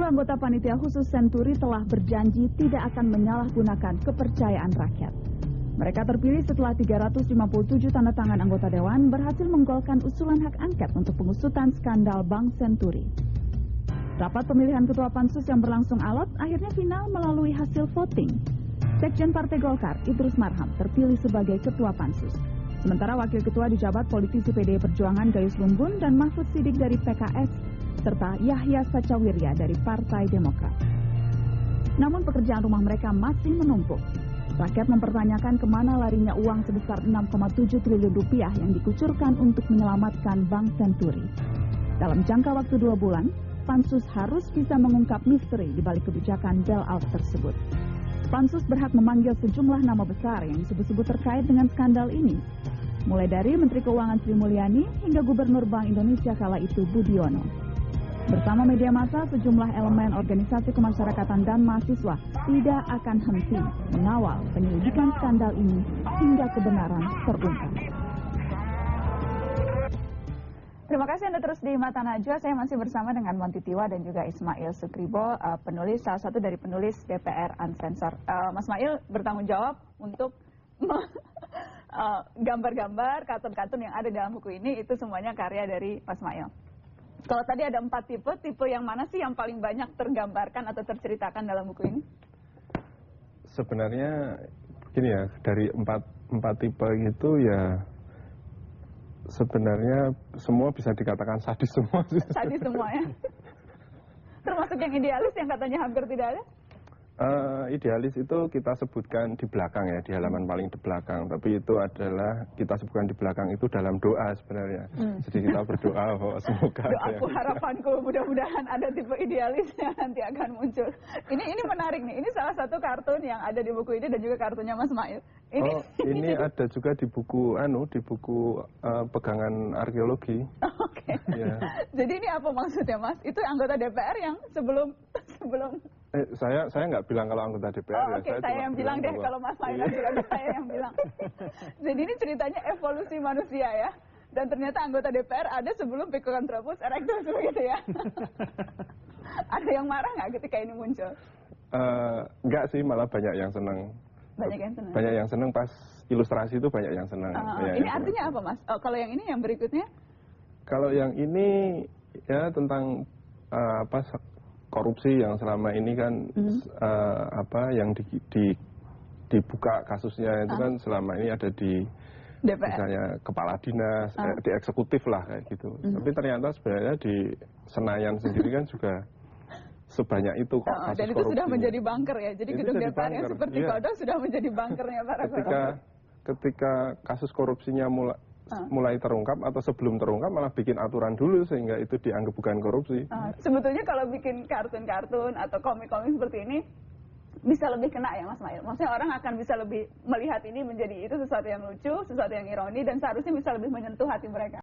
anggota panitia khusus Senturi telah berjanji tidak akan menyalahgunakan kepercayaan rakyat. Mereka terpilih setelah 357 tanda tangan anggota Dewan berhasil menggolkan usulan hak angket untuk pengusutan skandal Bank Senturi. Rapat pemilihan ketua Pansus yang berlangsung alot akhirnya final melalui hasil voting. Sekjen Partai Golkar, Idrus Marham, terpilih sebagai ketua Pansus. Sementara wakil ketua dijabat politisi PDI Perjuangan Gayus Lumbun dan Mahfud Siddiq dari PKS, serta Yahya Sacawirya dari Partai Demokrat. Namun pekerjaan rumah mereka masih menumpuk. Rakyat mempertanyakan kemana larinya uang sebesar 6,7 triliun rupiah yang dikucurkan untuk menyelamatkan Bank Senturi. Dalam jangka waktu 2 bulan, Pansus harus bisa mengungkap misteri di balik kebijakan bailout tersebut. Pansus berhak memanggil sejumlah nama besar yang disebut-sebut terkait dengan skandal ini. Mulai dari Menteri Keuangan Sri Mulyani hingga Gubernur Bank Indonesia kala itu Budiono. Bersama media massa, sejumlah elemen organisasi kemasyarakatan dan mahasiswa tidak akan henti mengawal penyelidikan skandal ini hingga kebenaran terungkap. Terima kasih Anda terus di Mata Najwa. Saya masih bersama dengan Monty Tiwa dan juga Ismail Sukribo, penulis, salah satu dari penulis DPR Uncensored. Mas Ismail bertanggung jawab untuk gambar-gambar, kartun-kartun yang ada dalam buku ini, itu semuanya karya dari Mas Ismail. Kalau tadi ada 4 tipe yang mana sih yang paling banyak tergambarkan atau terceritakan dalam buku ini? Sebenarnya begini ya, dari empat tipe itu ya sebenarnya semua bisa dikatakan sadis semua. Sadis semua ya? Termasuk yang idealis yang katanya hampir tidak ada? Idealis itu kita sebutkan di belakang ya, di halaman paling di belakang. Tapi itu adalah kita sebutkan di belakang itu dalam doa sebenarnya. Jadi kita berdoa bahwa semoga doaku, harapanku, mudah-mudahan ada tipe idealis yang nanti akan muncul. Ini menarik nih. Ini salah satu kartun yang ada di buku ini dan juga kartunya Mas Ismail. Ini ada juga di buku pegangan arkeologi. Oke. Ya. Jadi ini apa maksudnya, Mas? Itu anggota DPR yang sebelum saya nggak bilang kalau anggota DPR. Oke, saya yang bilang deh, kalau Mas Ismail bilang, saya yang bilang. Jadi ini ceritanya evolusi manusia ya. Dan ternyata anggota DPR ada sebelum Pithecanthropus erectus begitu ya. Ada yang marah nggak ketika ini muncul? Enggak sih, malah banyak yang senang. Banyak yang senang. Banyak yang senang pas ilustrasi itu banyak yang senang. Ini artinya apa, Mas? Kalau yang ini yang berikutnya? Kalau yang ini ya tentang korupsi yang selama ini kan yang dibuka kasusnya itu kan selama ini ada di DPR. Misalnya kepala dinas, di eksekutif lah kayak gitu. Tapi ternyata sebenarnya di Senayan sendiri kan juga sebanyak itu kok kasus dan itu korupsi. Sudah menjadi bunker ya. Jadi gedung DPR yang seperti kodok sudah menjadi bunkernya para koruptor. Ketika kasus korupsinya mulai terungkap atau sebelum terungkap malah bikin aturan dulu sehingga itu dianggap bukan korupsi. Sebetulnya kalau bikin kartun-kartun atau komik-komik seperti ini bisa lebih kena ya Mas Ismail. Maksudnya orang akan bisa lebih melihat ini menjadi itu sesuatu yang lucu, sesuatu yang ironi dan seharusnya bisa lebih menyentuh hati mereka.